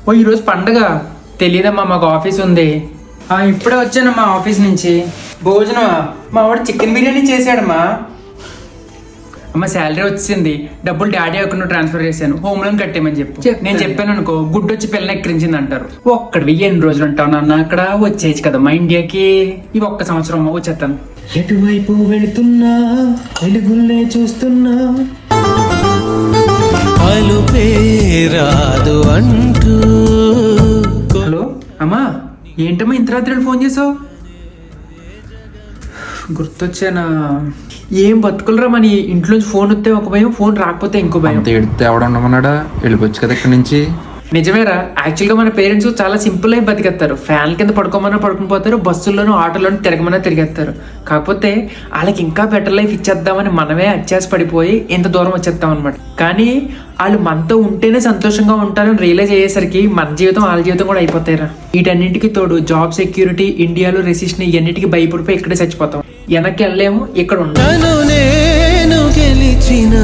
ఓ ఈరోజు పండగ తెలియదమ్మా, మాకు ఆఫీస్ ఉంది. ఇప్పుడే వచ్చానమ్మా ఆఫీస్ నుంచి. భోజనమా? మా వాడు చికెన్ బిర్యానీ చేశాడమ్మా. అమ్మ శాలరీ వచ్చింది, డబ్బులు డాడీ అకౌంట్ ట్రాన్స్ఫర్ చేశాను, హోమ్ లోన్ కట్టేయమని చెప్పు. నేను చెప్పాను అనుకో, గుడ్డు వచ్చి పిల్లని ఎక్కిరించింది అంటారు. ఒక్కడివి ఎన్ని రోజులు ఉంటావు నాన్న అక్కడ? వచ్చేయచ్చు కదమ్మా ఇండియాకి. ఇవి ఒక్క సంవత్సరం అమ్మ, వచ్చేస్తాను. ఎటువైపు వెళుతున్నా వెలుగుల్లే చూస్తున్నా రాదు అంటూ. హలో అమ్మా, ఏంటమ్మా ఇంత రాత్రి ఫోన్ చేసావు? గుర్తొచ్చానా? ఏం బతుకులరా మన ఇంట్లోంచి ఫోన్ వస్తే ఒక భయం, ఫోన్ రాకపోతే ఇంకో భయం. ఎడితే ఎవడ ఉండమన్నాడా? వెళ్ళిపోవచ్చు కదా ఇక్కడి నుంచి. నిజమేరా, యాక్చువల్గా మన పేరెంట్స్ చాలా సింపుల్ అయి బతికేస్తారు. ఫ్యాన్ కింద పడుకోమన్నా పడుకుని పోతారు, బస్సుల్లోనూ ఆటోలోనూ తిరగమన్నా తిరిగేస్తారు. కాకపోతే వాళ్ళకి ఇంకా బెటర్ లైఫ్ ఇచ్చేద్దామని మనమే అత్యాస పడిపోయి ఇంత దూరం వచ్చేస్తాం అనమాట. కానీ వాళ్ళు మనతో ఉంటేనే సంతోషంగా ఉంటారని రియలైజ్ అయ్యేసరికి మన జీవితం వాళ్ళ జీవితం కూడా అయిపోతాయిరా. వీటన్నింటికి తోడు జాబ్ సెక్యూరిటీ, ఇండియాలో రెసిషన్, ఇవన్నిటికీ భయపడిపోయి ఇక్కడే చచ్చిపోతాం. వెనక్కి వెళ్ళలేము, ఇక్కడ ఉంటాం. నేను గెలిచిన